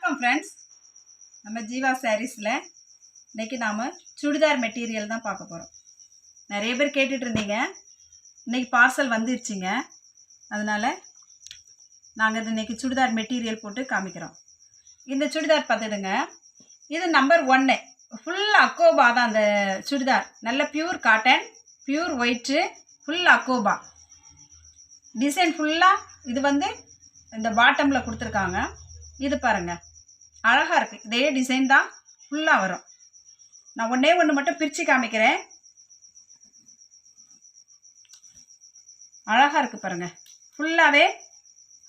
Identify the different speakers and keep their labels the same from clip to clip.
Speaker 1: வணக்கம் ஃப்ரெண்ட்ஸ். நம்ம ஜீவா சாரீஸில் இன்றைக்கி நாம் சுடிதார் மெட்டீரியல் தான் பார்க்க போகிறோம். நிறைய பேர் கேட்டுட்டு இருந்தீங்க. இன்றைக்கி பார்சல் வந்துருச்சுங்க. அதனால் நாங்கள் இன்றைக்கி சுடிதார் மெட்டீரியல் போட்டு காமிக்கிறோம். இந்த சுடிதார் பார்த்துடுங்க. இது நம்பர் 1. ஃபுல் அக்கோபா தான் அந்த சுடிதார். நல்ல pure cotton, pure white, full அக்கோபா டிசைன் ஃபுல்லாக. இது இந்த பாட்டமில் கொடுத்துருக்காங்க. இது பாருங்கள், அழகாக இருக்குது. இதே டிசைன் தான் ஃபுல்லாக வரும். நான் ஒன்று மட்டும் பிரித்து காமிக்கிறேன். அழகாக இருக்குது பாருங்கள். ஃபுல்லாகவே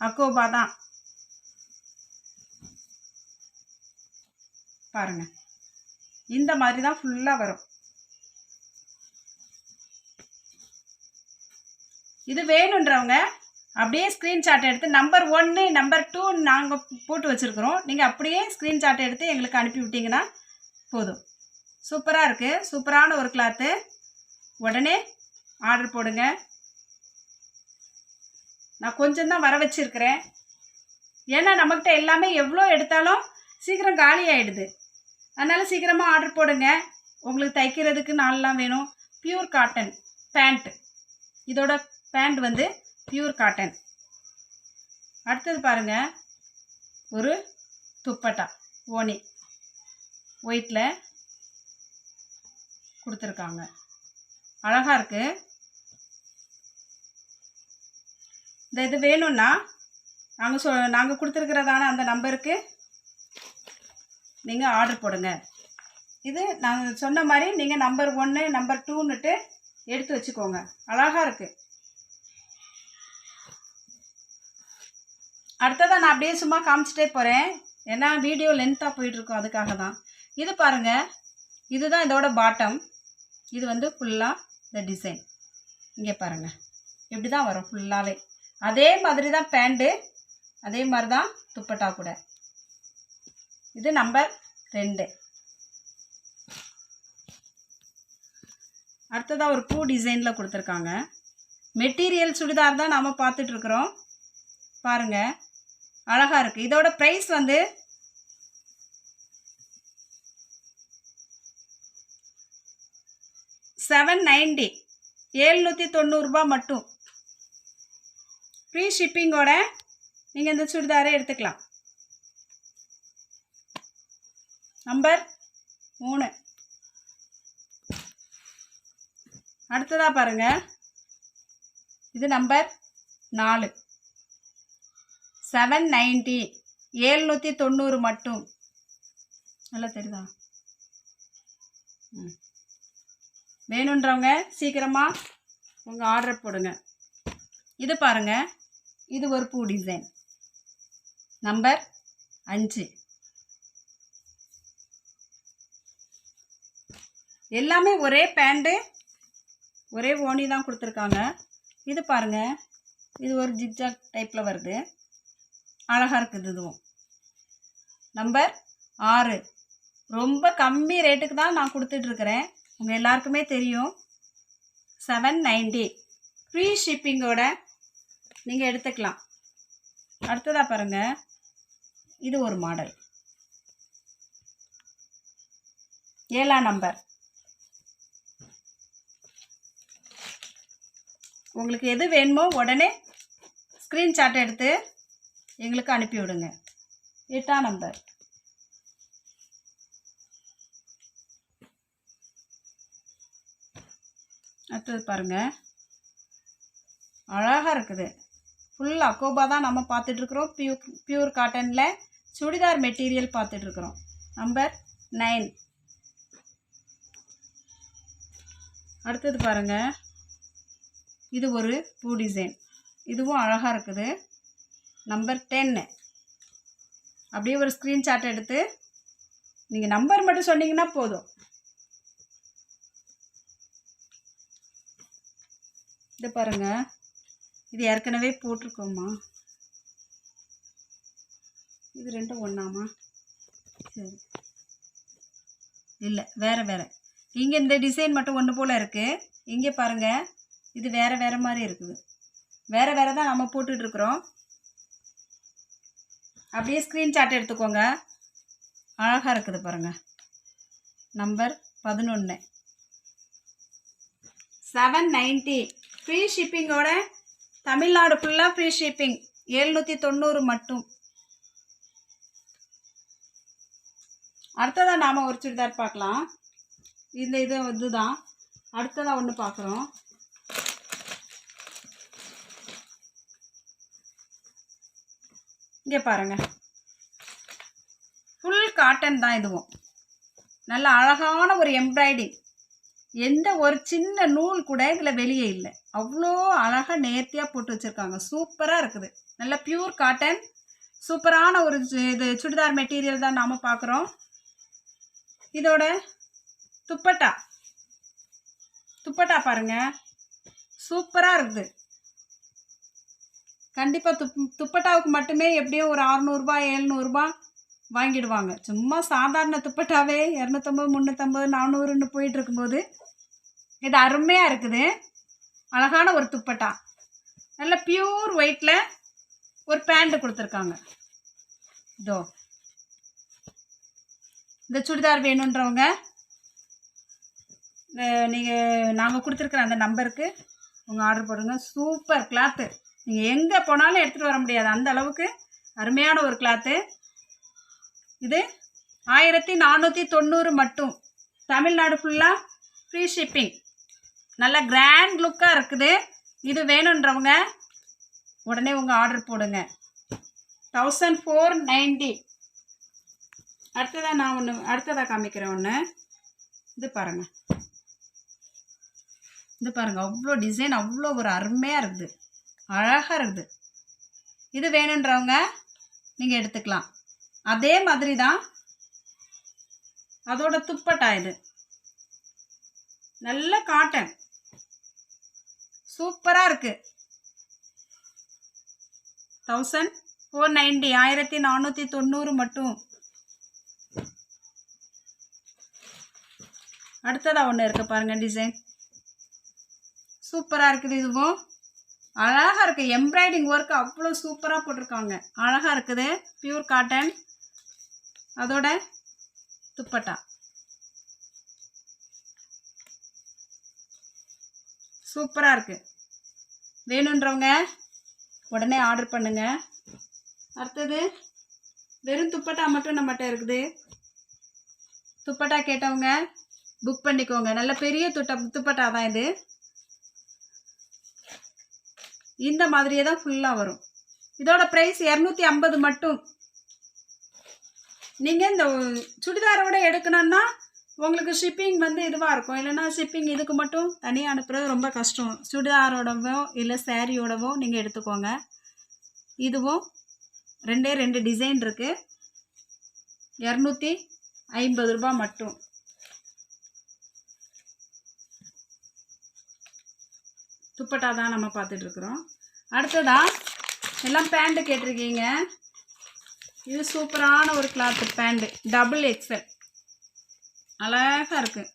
Speaker 1: அக்கோபா தான் பாருங்கள். இந்த மாதிரி தான் ஃபுல்லாக வரும். இது வேணுன்றவங்க அப்படியே ஸ்க்ரீன்ஷாட் எடுத்து நம்பர் 1 நம்பர் 2 நாங்கள் போட்டு வச்சுருக்குறோம். நீங்கள் அப்படியே ஸ்க்ரீன்ஷாட் எடுத்து எங்களுக்கு அனுப்பி விட்டிங்கன்னா போதும். சூப்பராக இருக்குது. சூப்பரான ஒரு கிளாத்து. உடனே ஆர்டர் போடுங்க. நான் கொஞ்சம் தான் வர வச்சுருக்கிறேன். ஏன்னா நம்மக்கிட்ட எல்லாமே எவ்வளோ எடுத்தாலும் சீக்கிரம் காலி ஆகிடுது. அதனால் சீக்கிரமாக ஆர்டர் போடுங்க. உங்களுக்கு தைக்கிறதுக்கு நாளெலாம் வேணும். Pure cotton pant. இதோட பேண்ட் பியூர் காட்டன். அடுத்தது பாருங்கள், ஒரு துப்பட்டா ஓனி ஒயிட்டில் கொடுத்துருக்காங்க. அழகாக இருக்குது. இது வேணும்னா நாங்கள் கொடுத்துருக்கிறதான அந்த நம்பருக்கு நீங்கள் ஆர்டர் போடுங்க. இது நாங்கள் சொன்ன மாதிரி நீங்கள் நம்பர் 1 நம்பர் 2ன்னுட்டு எடுத்து வச்சுக்கோங்க. அழகாக இருக்குது. அடுத்ததான் நான் அப்படியே சும்மா காமிச்சிட்டே போகிறேன். ஏன்னா வீடியோ லென்த்தாக போயிட்டுருக்கோம், அதுக்காக தான். இது பாருங்கள், இதுதான் இதோட பாட்டம். இது ஃபுல்லாக இந்த டிசைன் இங்கே பாருங்கள். இப்படி தான் வரும் ஃபுல்லாகவே. அதே மாதிரி தான் பேண்ட்டு, அதே மாதிரி தான் துப்பட்டா கூட. இது நம்பர் 2. அடுத்ததாக ஒரு பூ டிசைனில் கொடுத்துருக்காங்க. மெட்டீரியல் சுடிதார் தான் நாம் பார்த்துட்ருக்குறோம். பாருங்கள், அழகாக இருக்குது. இதோட ப்ரைஸ் 790 790 மட்டும். ஃப்ரீ ஷிப்பிங்கோட நீங்கள் இந்த சுடிதாரை எடுத்துக்கலாம். நம்பர் 3. அடுத்ததாக பாருங்கள், இது நம்பர் 4. 790 790 மட்டும். நல்லா தெரியுதா? வேணுன்றவங்க சீக்கிரமாக உங்கள் ஆர்டர் போடுங்க. இது பாருங்கள், இது ஒரு பூ டிசைன். நம்பர் 5. எல்லாமே ஒரே பேண்ட்டு, ஒரே ஓனி தான் கொடுத்துருக்காங்க. இது பாருங்கள், இது ஒரு ஜிக்ஜாக் டைப்பில் வருது. அழகாக இருக்குது. இதுவும் நம்பர் 6. ரொம்ப கம்மி ரேட்டுக்கு தான் நான் கொடுத்துட்ருக்குறேன். உங்கள் எல்லாருக்குமே தெரியும். 790 ஃப்ரீ ஷிப்பிங்கோட நீங்கள் எடுத்துக்கலாம். அடுத்ததாக பாருங்கள், இது ஒரு மாடல். 7ஆம் நம்பர். உங்களுக்கு எது வேணுமோ உடனே ஸ்க்ரீன்ஷாட் எடுத்து எங்களுக்கு அனுப்பி விடுங்க. 8ஆம் நம்பர். அடுத்தது பாருங்கள், அழகாக இருக்குது. ஃபுல் அக்கோபா தான் நம்ம பார்த்துட்ருக்குறோம். பியூர் காட்டனில் சுடிதார் மெட்டீரியல் பார்த்துட்ருக்குறோம். நம்பர் 9. அடுத்தது பாருங்கள், இது ஒரு பூ டிசைன். இதுவும் அழகாக இருக்குது. நம்பர் 10. அப்படியே ஒரு ஸ்க்ரீன்ஷாட் எடுத்து நீங்கள் நம்பர் மட்டும் சொன்னீங்கன்னா போதும். இது பாருங்கள், இது ஏற்கனவே போட்டிருக்கோம்மா. இது 2 ஒன்றாமா? சரி, இல்லை, வேறு. இங்கே இந்த டிசைன் மட்டும் ஒன்று போல் இருக்குது. இங்கே பாருங்கள், இது வேறு மாதிரி இருக்குது. வேறு தான் நம்ம போட்டுட்ருக்குறோம். அப்படியே ஸ்க்ரீன்ஷாட் எடுத்துக்கோங்க. அழகாக இருக்குது பாருங்கள். நம்பர் 11 790 ஃப்ரீ ஷிப்பிங்கோட தமிழ்நாடு ஃபுல்லாக ஃப்ரீ ஷிப்பிங் 790 மட்டும். அடுத்ததாக நாம் ஒரு சுடிதார் பார்க்கலாம். இதுதான் அடுத்ததாக ஒன்று பார்க்குறோம். இங்கே பாருங்கள், ஃபுல் காட்டன் தான். இதுவும் நல்ல அழகான ஒரு எம்ப்ராய்டிங். எந்த ஒரு சின்ன நூல் கூட இதில் வெளியே இல்லை. அவ்வளோ அழகாக நேர்த்தியாக போட்டு வச்சுருக்காங்க. சூப்பராக இருக்குது. நல்ல பியூர் காட்டன், சூப்பரான ஒரு இது சுடிதார் மெட்டீரியல் தான் நாம் பார்க்குறோம். இதோட துப்பட்டா பாருங்கள், சூப்பராக இருக்குது. கண்டிப்பாக துப்பட்டாவுக்கு மட்டுமே எப்படியும் ஒரு 600 700 வாங்கிடுவாங்க. சும்மா சாதாரண துப்பட்டாவே 250 350 400ன்னு போயிட்டு இருக்கும்போது இது அருமையாக இருக்குது. அழகான ஒரு துப்பட்டா, நல்ல பியூர் ஒயிட்டில் ஒரு பேண்ட் கொடுத்துருக்காங்க. இதோ இந்த சுடிதார் வேணுன்றவங்க நாங்கள் கொடுத்துருக்குற அந்த நம்பருக்கு உங்கள் ஆர்டர் போடுங்க. Super cloth. நீங்கள் எங்கே போனாலும் எடுத்துகிட்டு வர முடியாது, அந்த அளவுக்கு அருமையான ஒரு கிளாத்து. இது 1490 மட்டும். தமிழ்நாடு ஃபுல்லாக ஃப்ரீ ஷிப்பிங். நல்ல கிராண்ட் லுக்காக இருக்குது. இது வேணுன்றவங்க உடனே உங்கள் ஆர்டர் போடுங்க. 1490. அடுத்ததாக காமிக்கிறேன் ஒன்று. இது பாருங்கள், அவ்வளோ டிசைன், அவ்வளோ ஒரு அருமையாக இருக்குது, அழகாக இருக்குது. இது வேணுன்றவங்க நீங்கள் எடுத்துக்கலாம். அதே மாதிரி தான் அதோட துப்பட்டா. இது நல்ல காட்டன், சூப்பராக இருக்குது. 1490 1490 மட்டும். அடுத்ததாக ஒன்று இருக்குது பாருங்கள், டிசைன் சூப்பராக இருக்குது. இதுவும் அழகாக இருக்குது. எம்ப்ராய்டிங் ஒர்க் அவ்வளோ சூப்பராக போட்டிருக்காங்க. அழகாக இருக்குது. Pure cotton. அதோட துப்பட்டா சூப்பராக இருக்குது. வேணுன்றவங்க உடனே ஆர்டர் பண்ணுங்கள். அடுத்தது வெறும் துப்பட்டா மட்டும் நம்மகிட்ட இருக்குது. துப்பட்டா கேட்டவங்க புக் பண்ணிக்கோங்க. நல்ல பெரிய துப்பட்டா தான் இது. இந்த மாதிரியே தான் ஃபுல்லாக வரும். இதோட ப்ரைஸ் 250 மட்டும். நீங்கள் இந்த சுடிதாரோட எடுக்கணுன்னா உங்களுக்கு ஷிப்பிங் இதுவாக இருக்கும். இல்லைன்னா ஷிப்பிங் இதுக்கு மட்டும் தனியாக அனுப்புகிறது ரொம்ப கஷ்டம். சுடிதாரோடவோ இல்லை சாரியோடவோ நீங்கள் எடுத்துக்கோங்க. இதுவும் 2 டிசைன் இருக்குது. 250 மட்டும். துப்பட்டா தான் நம்ம பார்த்துட்ருக்குறோம். அடுத்ததாக எல்லாம் பேண்ட்டு கேட்டிருக்கீங்க. இது சூப்பரான ஒரு கிளாத்து பேண்ட்டு, டபுள் எக்ஸல். அழகாக இருக்குது.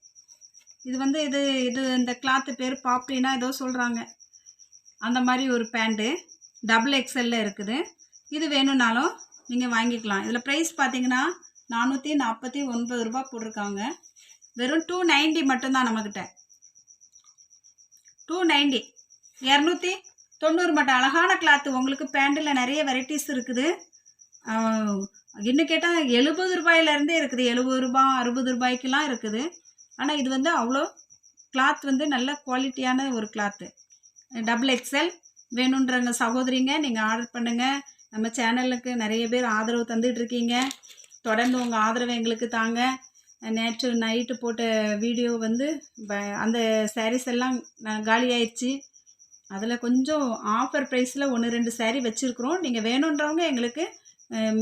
Speaker 1: இது இது இந்த கிளாத்து பேர் பாப்லினா ஏதோ சொல்கிறாங்க. அந்த மாதிரி ஒரு பேண்ட்டு டபுள் எக்ஸலில் இருக்குது. இது வேணும்னாலும் நீங்கள் வாங்கிக்கலாம். இதில் ப்ரைஸ் பார்த்தீங்கன்னா 449 போட்டிருக்காங்க. வெறும் 290 மட்டும்தான் நம்மக்கிட்ட. 290 290 மட்டும். அழகான கிளாத்து. உங்களுக்கு பேண்டில் நிறைய வெரைட்டிஸ் இருக்குது. இன்னும் கேட்டால் 70 ரூபாயிலேருந்தே இருக்குது. 70 ரூபாய் 60 ரூபாய்க்கெலாம் இருக்குது. ஆனால் இது அவ்வளோ கிளாத் நல்ல குவாலிட்டியான ஒரு கிளாத்து. டபுள் எக்ஸல் வேணுன்றவங்க சகோதரிங்க நீங்கள் ஆர்டர் பண்ணுங்கள். நம்ம சேனலுக்கு நிறைய பேர் ஆதரவு தந்துகிட்ருக்கீங்க. தொடர்ந்து உங்கள் ஆதரவை எங்களுக்கு தாங்க. நேற்று நைட்டு போட்ட வீடியோ அந்த சாரீஸ் எல்லாம் காலி ஆயிடுச்சு. அதில் கொஞ்சம் ஆஃபர் ப்ரைஸில் 1-2 சாரீ வச்சுருக்குறோம். நீங்கள் வேணுன்றவங்க எங்களுக்கு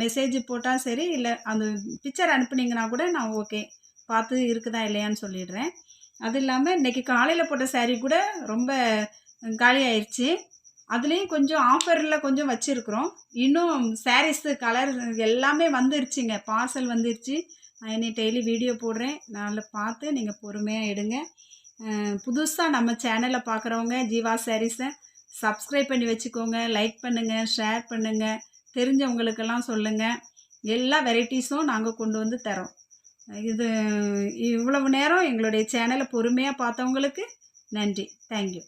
Speaker 1: மெசேஜ் போட்டால் சரி, இல்லை அந்த பிக்சர் அனுப்புனீங்கன்னா கூட நான் ஓகே பார்த்து இருக்குதா இல்லையான்னு சொல்லிடுறேன். அது இல்லாமல் இன்றைக்கி காலையில் போட்ட சாரீ கூட ரொம்ப காலி ஆயிடுச்சு. அதுலேயும் கொஞ்சம் ஆஃபரில் கொஞ்சம் வச்சுருக்குறோம். இன்னும் சாரீஸு கலர் எல்லாமே வந்துருச்சுங்க. பார்சல் வந்துருச்சு. நான் இனி டெய்லி வீடியோ போடுறேன். நல்லா பார்த்து நீங்கள் பொறுமையாக எடுங்க. புதுசாக நம்ம சேனலை பார்க்குறவங்க ஜீவா சாரீஸை சப்ஸ்கிரைப் பண்ணி வச்சுக்கோங்க. லைக் பண்ணுங்கள், ஷேர் பண்ணுங்கள். தெரிஞ்சவங்களுக்கெல்லாம் சொல்லுங்கள். எல்லா வெரைட்டிஸும் நாங்கள் கொண்டு வந்து தரோம். இது இவ்வளவு நேரம் எங்களுடைய சேனலை பொறுமையாக பார்த்தவங்களுக்கு நன்றி. தேங்க்யூ.